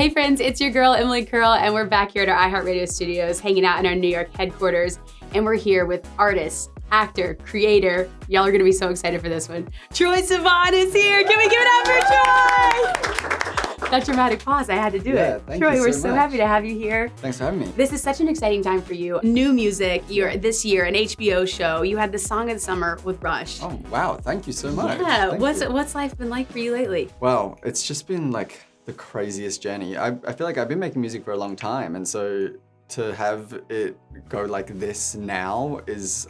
Hey friends, it's your girl, Emily Curl, and we're back here at our iHeartRadio studios, hanging out in our New York headquarters, and we're here with artist, actor, creator. Y'all are gonna be so excited for this one. Troye Sivan is here. Can we give it up for Troye? That dramatic pause, I had to do it. Thank Troye, you we're so so much. happy to have you here. Thanks for having me. This is such an exciting time for you. New music, you're this year, an HBO show. You had the Song of the Summer with Rush. Oh, wow. Thank you so much. Yeah, Thank what's you. life been like for you lately? Well, it's just been like the craziest journey. I feel like I've been making music for a long time, and so to have it go like this now is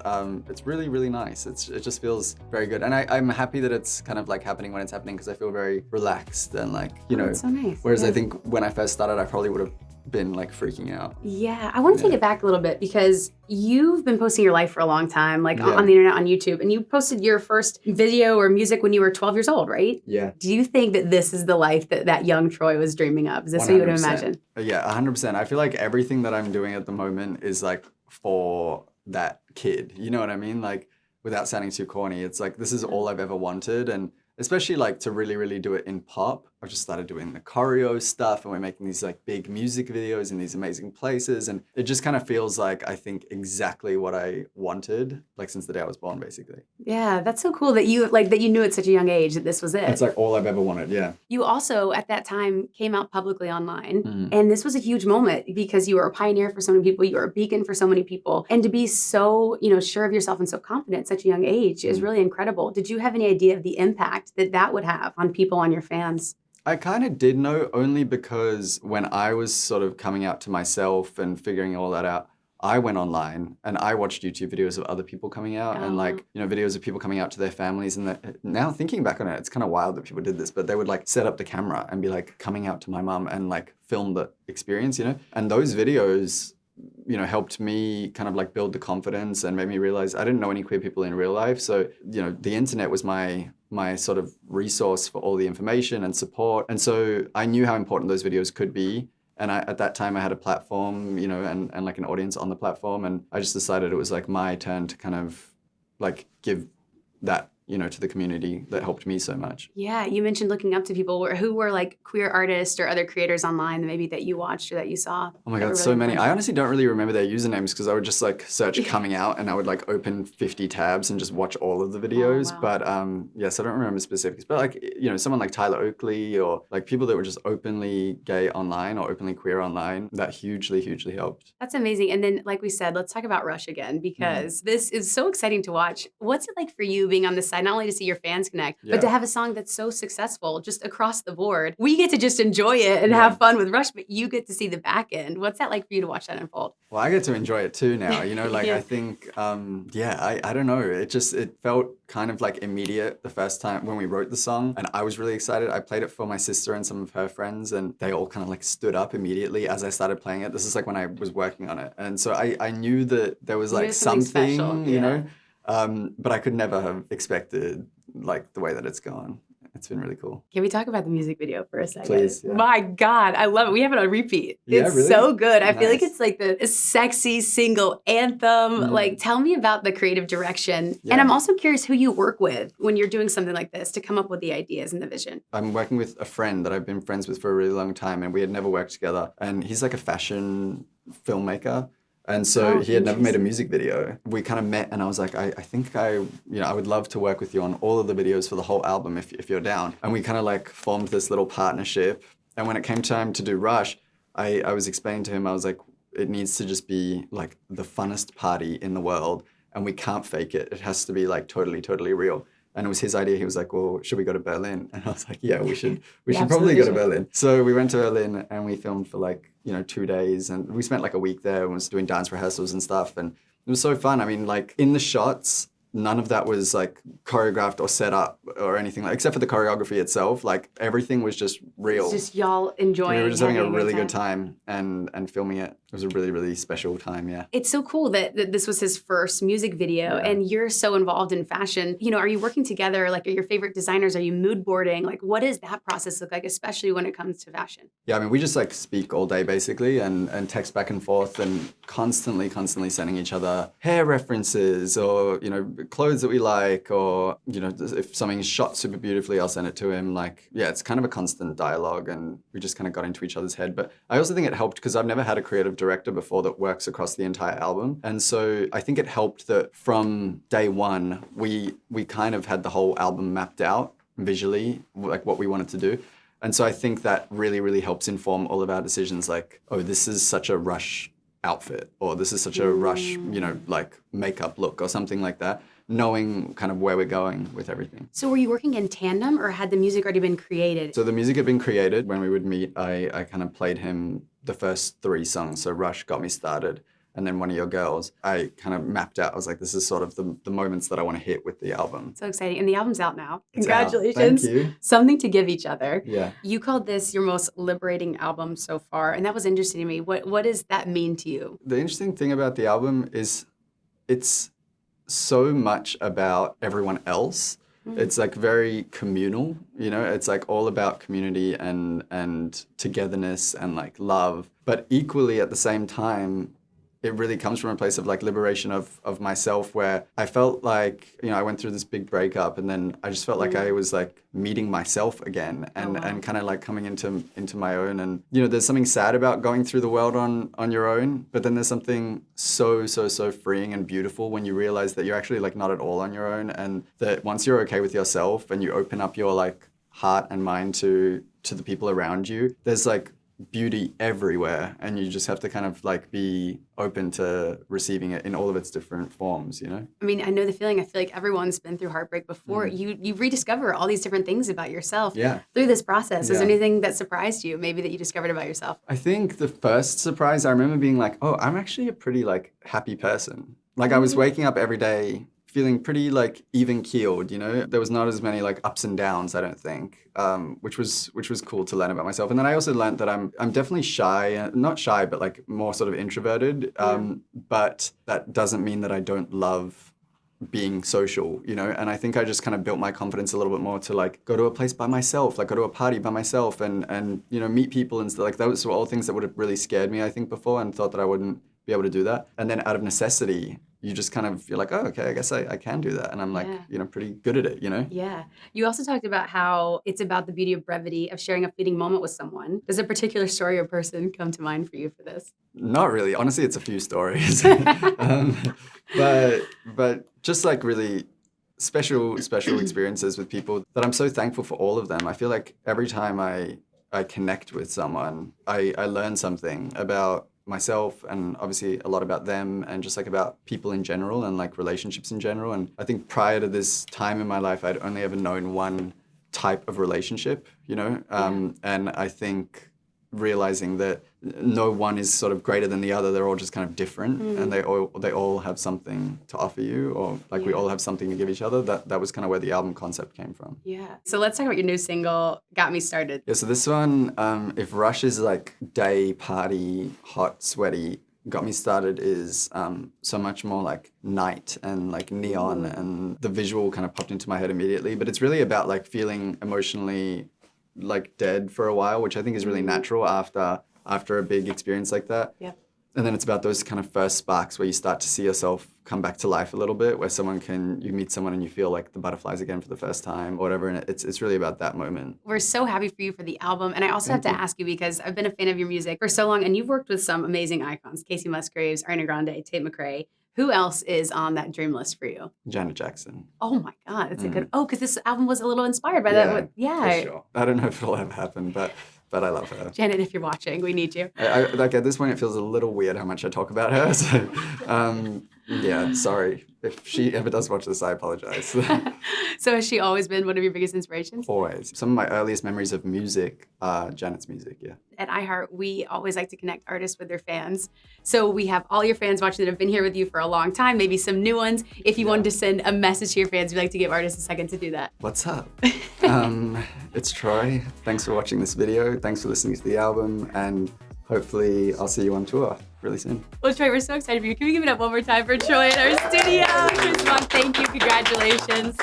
it's really, really nice. It just feels very good, and I'm happy that it's kind of like happening when it's happening, because I feel very relaxed and like, you know. That's so nice. Whereas Yeah. I think when I first started, I probably would have been like freaking out. Yeah, I want to take it back a little bit, because you've been posting your life for a long time, like Yeah. on the internet, on YouTube, and you posted your first video or music when you were 12 years old, right? Yeah. Do you think that this is the life that young Troye was dreaming of? Is this what you would 100%. imagine? Yeah, 100%. I feel like everything that I'm doing at the moment is like for that kid. You know what I mean? Like, without sounding too corny, it's like, this is all I've ever wanted. And especially like to really, really do it in pop. I've just started doing the choreo stuff, and we're making these like big music videos in these amazing places. And it just kind of feels like, I think, exactly what I wanted, like since the day I was born, basically. Yeah, that's so cool that you knew at such a young age that this was it. It's like all I've ever wanted, yeah. You also, at that time, came out publicly online. Mhm. And this was a huge moment, because you were a pioneer for so many people. You were a beacon for so many people. And to be so, sure of yourself and so confident at such a young age is really incredible. Did you have any idea of the impact that would have on people, on your fans? I kind of did know, only because when I was sort of coming out to myself and figuring all that out, I went online and I watched YouTube videos of other people coming out and like, videos of people coming out to their families. And now thinking back on it, it's kind of wild that people did this, but they would like set up the camera and be like coming out to my mum and like film the experience, And those videos, helped me kind of like build the confidence and made me realize I didn't know any queer people in real life. So, the internet was my sort of resource for all the information and support. And so I knew how important those videos could be. And at that time I had a platform, and like an audience on the platform. And I just decided it was like my turn to kind of like give that, to the community that helped me so much. Yeah, you mentioned looking up to people who were like queer artists or other creators online that maybe that you watched or that you saw. Oh my God, so many. I honestly don't really remember their usernames, because I would just like search coming out and I would like open 50 tabs and just watch all of the videos. wow. But yes, I don't remember specifics. But like, someone like Tyler Oakley, or like people that were just openly gay online or openly queer online, that hugely, hugely helped. That's amazing. And then, like we said, let's talk about Rush again, because this is so exciting to watch. What's it like for you being on this side, not only to see your fans connect, but to have a song that's so successful just across the board? We get to just enjoy it and have fun with Rush, but you get to see the back end. What's that like for you to watch that unfold? Well, I get to enjoy it too now, like Yeah. I think, I don't know. It felt kind of like immediate the first time when we wrote the song, and I was really excited. I played it for my sister and some of her friends, and they all kind of like stood up immediately as I started playing it. This is like when I was working on it. And so I knew that there was like something, special, but I could never have expected like the way that it's gone. It's been really cool. Can we talk about the music video for a second? Please, yeah. My God, I love it. We have it on repeat. Yeah, It's really? so good. I feel like Nice. it's like the sexy single anthem. Like, tell me about the creative direction. Yeah. And I'm also curious who you work with when you're doing something like this to come up with the ideas and the vision. I'm working with a friend that I've been friends with for a really long time, and we had never worked together. And he's like a fashion filmmaker. And so he had never made a music video. We kind of met, and I was like, I think I would love to work with you on all of the videos for the whole album if you're down. And we kind of like formed this little partnership. And when it came time to do Rush, I was explaining to him, I was like, it needs to just be like the funnest party in the world, and we can't fake it. It has to be like totally, totally real. And it was his idea. He was like, well, should we go to Berlin? And I was like, yeah, we should probably go to Berlin. So we went to Berlin and we filmed for like, 2 days. And we spent like a week there and was doing dance rehearsals and stuff. And it was so fun. I mean, like in the shots, none of that was like choreographed or set up or anything, like, except for the choreography itself. Like everything was just real. It's just y'all enjoying. We were just having a really good time and filming it. It was a really, really special time, yeah. It's so cool that this was his first music video, and you're so involved in fashion. Are you working together? Like, are your favorite designers? Are you mood boarding? Like, what does that process look like, especially when it comes to fashion? Yeah, I mean, we just like speak all day basically and text back and forth and constantly sending each other hair references or, clothes that we like, or, you know, if something is shot super beautifully, I'll send it to him. Like, yeah, it's kind of a constant dialogue, and we just kind of got into each other's head. But I also think it helped because I've never had a creative director before that works across the entire album. And so I think it helped that from day one, we kind of had the whole album mapped out visually, like what we wanted to do. And so I think that really, really helps inform all of our decisions, like, oh, this is such a Rush outfit, or this is such a Rush, you know, like makeup look or something like that, knowing kind of where we're going with everything. So were you working in tandem, or had the music already been created? So the music had been created. When we would meet, I kind of played him the first 3 songs. So Rush, Got Me Started, and then One of Your Girls. I kind of mapped out, I was like, this is sort of the moments that I want to hit with the album. So exciting. And the album's out now. It's Congratulations. out. Thank you. Something to give each other. Yeah. You called this your most liberating album so far, and that was interesting to me. What does that mean to you? The interesting thing about the album is it's so much about everyone else. It's like very communal, you know, it's like all about community and togetherness and like love. But equally at the same time, it really comes from a place of like liberation of myself, where I felt like, you know, I went through this big breakup, and then I just felt like I was like meeting myself again, and kind of like coming into my own. And, you know, there's something sad about going through the world on your own, but then there's something so freeing and beautiful when you realize that you're actually like not at all on your own, and that once you're okay with yourself and you open up your like heart and mind to the people around you, there's like beauty everywhere, and you just have to kind of like be open to receiving it in all of its different forms, you know? I mean, I know the feeling. I feel like everyone's been through heartbreak before. You rediscover all these different things about yourself through this process. Is there anything that surprised you, maybe, that you discovered about yourself? I think the first surprise, I remember being like, oh, I'm actually a pretty like happy person. Like I was waking up every day feeling pretty like even keeled, you know? There was not as many like ups and downs, I don't think, which was cool to learn about myself. And then I also learned that I'm definitely shy, not shy, but like more sort of introverted. But that doesn't mean that I don't love being social, you know? And I think I just kind of built my confidence a little bit more to like go to a place by myself, like go to a party by myself, and you know, meet people and stuff. Like those were all things that would have really scared me, I think, before, and thought that I wouldn't be able to do that. And then out of necessity, you just kind of, you're like, oh, okay, I guess I can do that. And I'm like, you know, pretty good at it, you know? Yeah. You also talked about how it's about the beauty of brevity, of sharing a fleeting moment with someone. Does a particular story or person come to mind for you for this? Not really. Honestly, it's a few stories. But just like really special experiences with people that I'm so thankful for all of them. I feel like every time I connect with someone, I learn something about myself, and obviously a lot about them, and just like about people in general and like relationships in general. And I think prior to this time in my life, I'd only ever known one type of relationship, you know? And I think realizing that no one is sort of greater than the other, they're all just kind of different, and they all have something to offer you, or like we all have something to give each other. That was kind of where the album concept came from. Yeah. So let's talk about your new single, Got Me Started. Yeah, so this one, if Rush is like day, party, hot, sweaty, Got Me Started is so much more like night and like neon, and the visual kind of popped into my head immediately. But it's really about like feeling emotionally like dead for a while, which I think is really natural after a big experience like that. Yeah. And then it's about those kind of first sparks where you start to see yourself come back to life a little bit, where you meet someone and you feel like the butterflies again for the first time or whatever. And it's really about that moment. We're so happy for you for the album. And I also have to ask you, because I've been a fan of your music for so long, and you've worked with some amazing icons, Casey Musgraves, Ariana Grande, Tate McRae. Who else is on that dream list for you? Janet Jackson. Oh my God, it's a good. Oh, because this album was a little inspired by that. Yeah, for sure. I don't know if it'll ever happen, but I love her. Janet, if you're watching, we need you. I like at this point, it feels a little weird how much I talk about her. So, yeah, sorry. If she ever does watch this, I apologize. So has she always been one of your biggest inspirations? Always. Some of my earliest memories of music are Janet's music, yeah. At iHeart, we always like to connect artists with their fans. So we have all your fans watching that have been here with you for a long time, maybe some new ones. If you wanted to send a message to your fans, we'd like to give artists a second to do that. What's up? It's Troy. Thanks for watching this video. Thanks for listening to the album. And hopefully I'll see you on tour really soon. Well, Troy, we're so excited for you. Can we give it up one more time for Troy in our studio? Troye Sivan, thank you. Congratulations.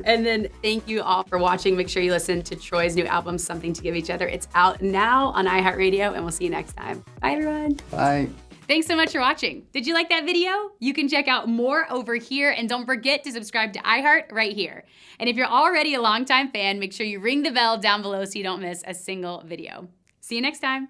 And then thank you all for watching. Make sure you listen to Troy's new album, Something to Give Each Other. It's out now on iHeartRadio, and we'll see you next time. Bye, everyone. Bye. Thanks so much for watching. Did you like that video? You can check out more over here, and don't forget to subscribe to iHeart right here. And if you're already a longtime fan, make sure you ring the bell down below so you don't miss a single video. See you next time.